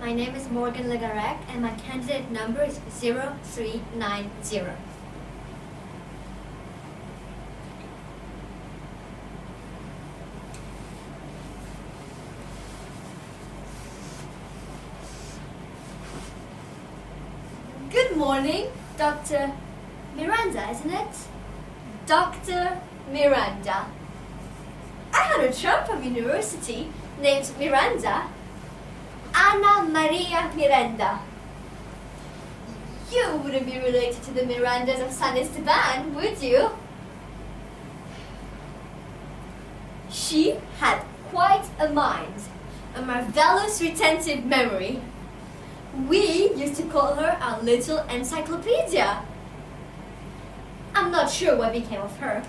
My name is Morgan Legarek and my candidate number is 0390. Good morning, Dr. Miranda, isn't it? Dr. Miranda. I had a chum from university named Miranda. Anna Maria Miranda. You wouldn't be related to the Mirandas of San Esteban, would you? She had quite a mind, a marvelous retentive memory. We used to call her our little encyclopedia. I'm not sure what became of her.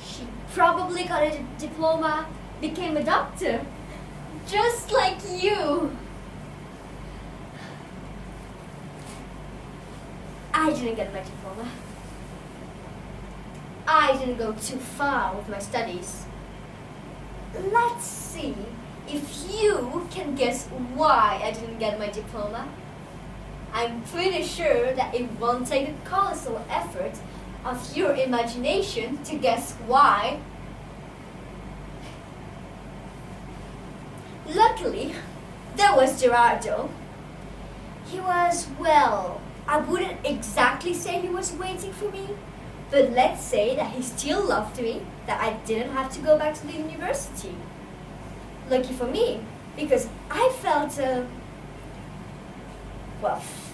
She probably got a diploma, became a doctor, just like you. I didn't get my diploma. I didn't go too far with my studies. Let's see if you can guess why I didn't get my diploma. I'm pretty sure that it won't take the colossal effort of your imagination to guess why. Luckily, there was Gerardo. He was, well, I wouldn't exactly say he was waiting for me, but let's say that he still loved me, that I didn't have to go back to the university. Lucky for me, because I felt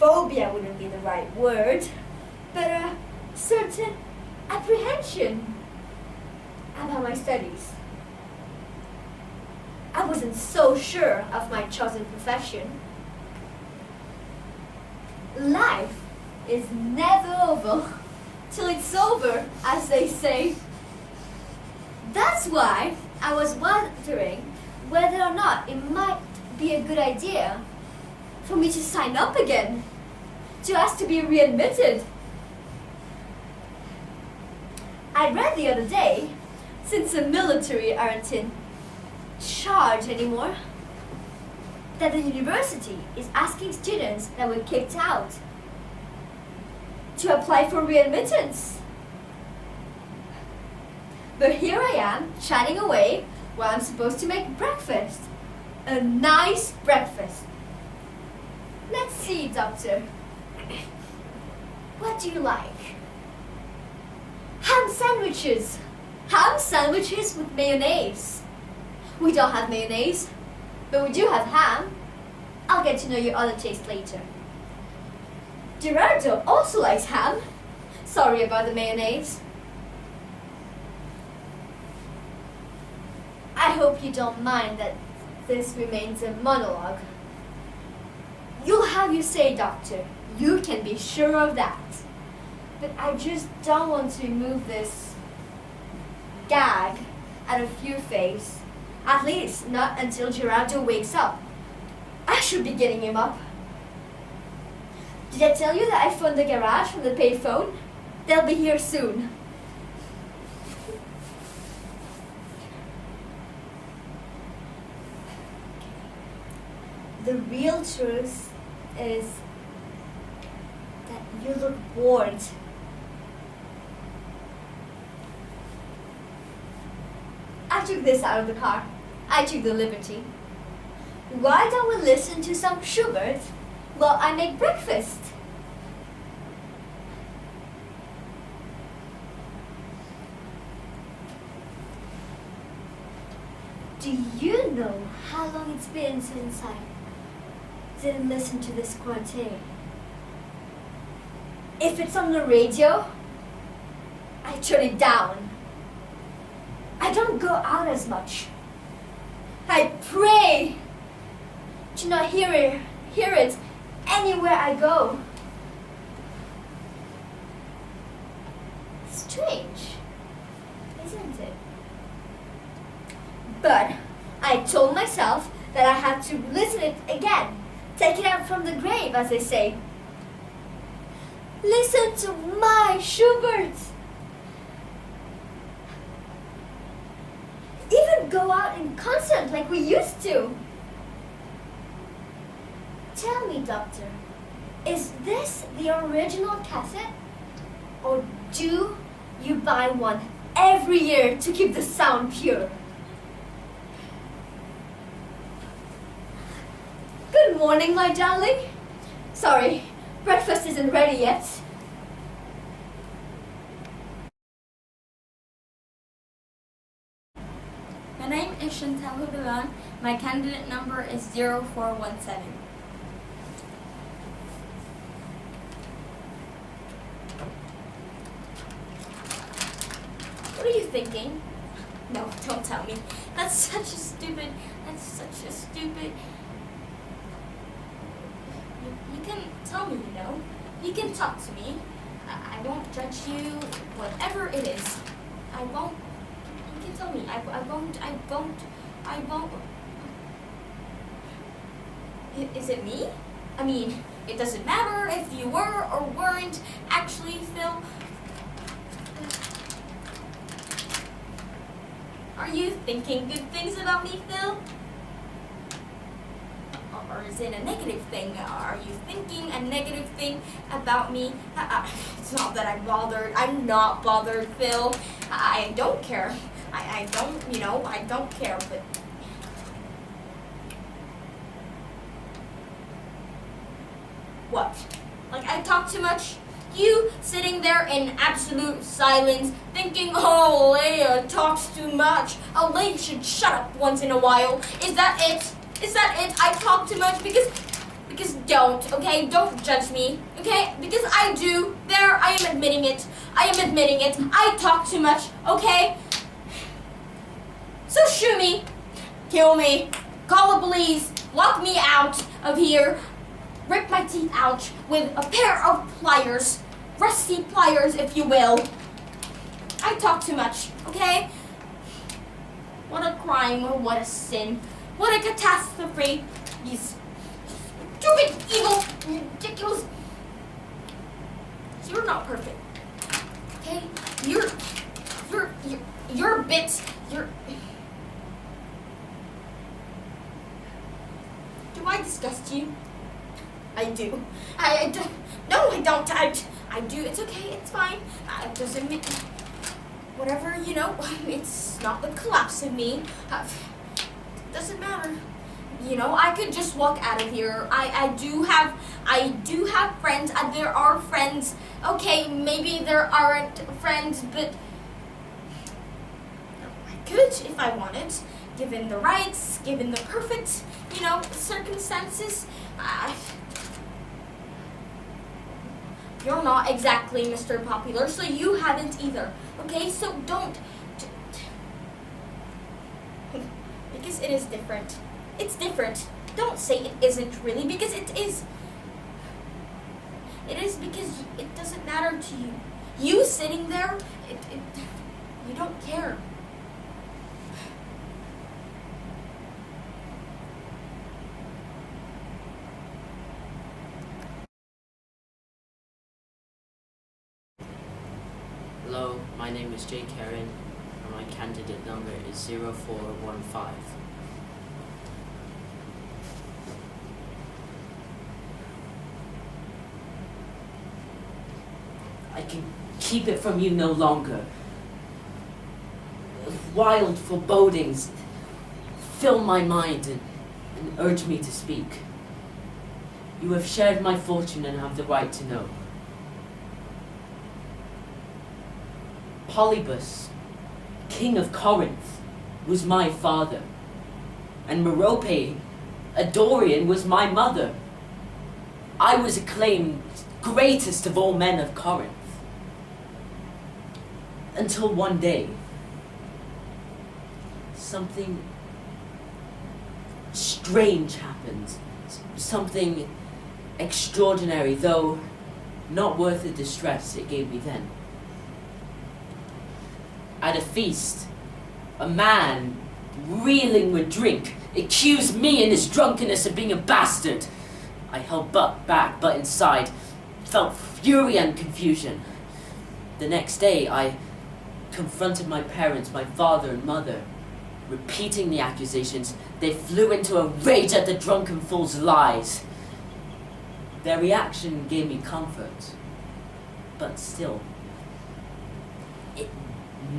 phobia wouldn't be the right word, but a certain apprehension about my studies. I wasn't so sure of my chosen profession. Life is never over till it's over, as they say. That's why I was wondering whether or not it might be a good idea for me to sign up again, to ask to be readmitted. I read the other day, since the military aren't in charge anymore, that the university is asking students that were kicked out to apply for readmittance. But here I am, chatting away while I'm supposed to make breakfast. A nice breakfast. Let's see, doctor. What do you like? Ham sandwiches. Ham sandwiches with mayonnaise. We don't have mayonnaise, but we do have ham. I'll get to know your other taste later. Gerardo also likes ham. Sorry about the mayonnaise. I hope you don't mind that this remains a monologue. You'll have your say, doctor. You can be sure of that. But I just don't want to remove this gag out of your face. At least not until Gerardo wakes up. I should be getting him up. Did I tell you that I phoned the garage from the payphone? They'll be here soon. The real truth is that you look bored. I took this out of the car. I took the liberty. Why don't we listen to some Schubert while I make breakfast? Do you know how long it's been since I didn't listen to this quartet? If it's on the radio, I turn it down. I don't go out as much. I pray to not hear it anywhere I go. Strange, isn't it? But I told myself that I had to listen it again. Take it out from the grave, as they say. Listen to my Schubert. Even go out in concert like we used to. tell me, Doctor, is this the original cassette? Or do you buy one every year to keep the sound pure? Good morning, my darling. Sorry, breakfast isn't ready yet. My name is Chantal Hubelan. My candidate number is 0417. What are you thinking? No, don't tell me. That's such a stupid. You can tell me, you know. You can talk to me. I won't judge you, whatever it is. I won't. You can tell me. I won't. Is it me? I mean, it doesn't matter if you were or weren't actually Phil. Are you thinking good things about me, Phil? Or is it a negative thing? Are you thinking a negative thing about me? It's not that I'm bothered. I'm not bothered, Phil. I don't care. I don't care, but... What? Like, I talk too much? You sitting there in absolute silence, thinking, oh, Leia talks too much. Oh, Leia should shut up once in a while. Is that it? Is that it? I talk too much because don't, okay? Don't judge me, okay? Because I do. There, I am admitting it. I am admitting it. I talk too much, okay? So shoot me, kill me, call the police, lock me out of here, rip my teeth out with a pair of pliers, rusty pliers if you will. I talk too much, okay? What a crime, or what a sin, what a catastrophe. You stupid, evil, ridiculous. You're not perfect, okay? You're a bit, Do I disgust you? I do. I do. No, I don't. I do. It's okay. It's fine. It doesn't mean... Whatever, you know, it's not the collapse of me. It doesn't matter. You know, I could just walk out of here. I do have friends. There are friends. Okay, maybe there aren't friends, but I could if I wanted. Given the rights, given the perfect, you know, circumstances. You're not exactly Mr. Popular, so you haven't either. Okay, so don't. Because it is different. It's different. Don't say it isn't really, because it is. It is because it doesn't matter to you. You sitting there, you don't care. Hello, my name is Jay Karen, and my candidate number is 0415. I can keep it from you no longer. Wild forebodings fill my mind and urge me to speak. You have shared my fortune and have the right to know. Polybus, king of Corinth, was my father, and Merope, a Dorian, was my mother. I was acclaimed greatest of all men of Corinth. Until one day, something strange happened. Something extraordinary, though not worth the distress it gave me then. At a feast, a man, reeling with drink, accused me in his drunkenness of being a bastard. I held back, but inside felt fury and confusion. The next day, I confronted my parents, my father and mother. Repeating the accusations, they flew into a rage at the drunken fool's lies. Their reaction gave me comfort, but still, it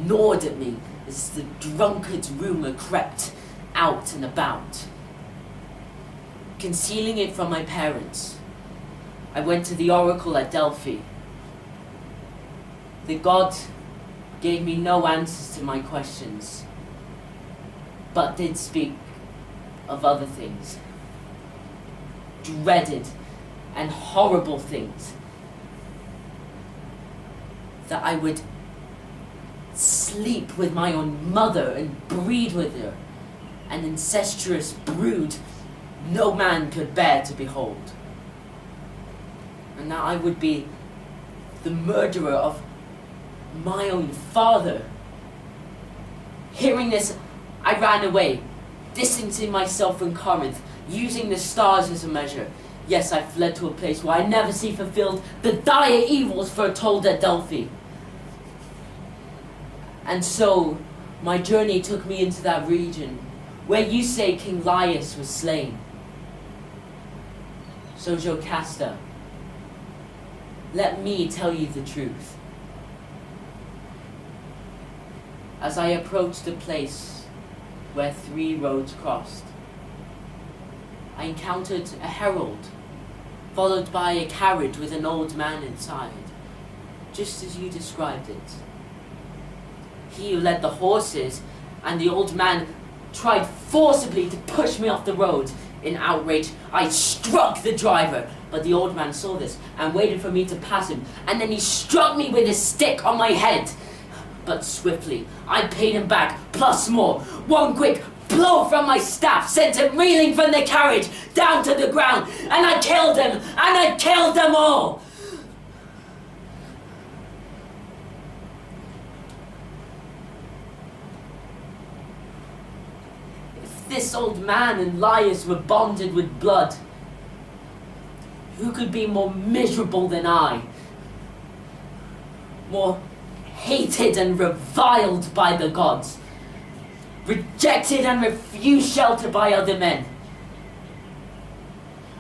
gnawed at me as the drunkard's rumour crept out and about. Concealing it from my parents, I went to the oracle at Delphi. The god gave me no answers to my questions, but did speak of other things. Dreaded and horrible things. That I would sleep with my own mother and breed with her, an incestuous brood no man could bear to behold. And that I would be the murderer of my own father. Hearing this, I ran away, distancing myself from Corinth, using the stars as a measure. Yes, I fled to a place where I never see fulfilled the dire evils foretold at Delphi. And so, my journey took me into that region where you say King Laius was slain. So, Jocasta, let me tell you the truth. As I approached the place where 3 roads crossed, I encountered a herald, followed by a carriage with an old man inside, just as you described it. He who led the horses and the old man tried forcibly to push me off the road. In outrage, I struck the driver, but the old man saw this and waited for me to pass him, and then he struck me with his stick on my head. But swiftly, I paid him back, plus more. One quick blow from my staff sent him reeling from the carriage down to the ground, and I killed him, and I killed them all. If this old man and Laius were bonded with blood, who could be more miserable than I? More hated and reviled by the gods, rejected and refused shelter by other men.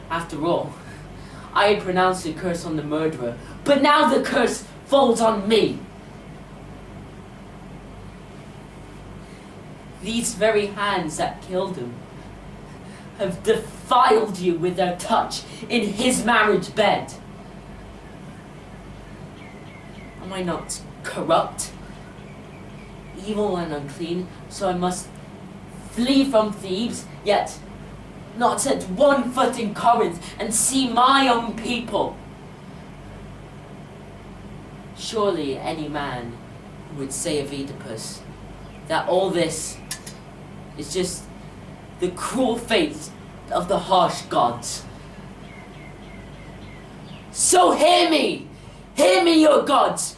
After all, I had pronounced a curse on the murderer, but now the curse falls on me. These very hands that killed him have defiled you with their touch in his marriage bed. Am I not corrupt, evil and unclean, so I must flee from Thebes, yet not set one foot in Corinth and see my own people? Surely any man would say of Oedipus that all this is just the cruel fate of the harsh gods. So hear me, your gods.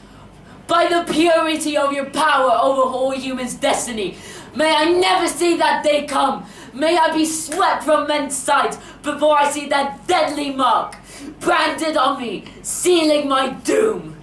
By the purity of your power over all humans' destiny, may I never see that day come. May I be swept from men's sight before I see that deadly mark branded on me, sealing my doom.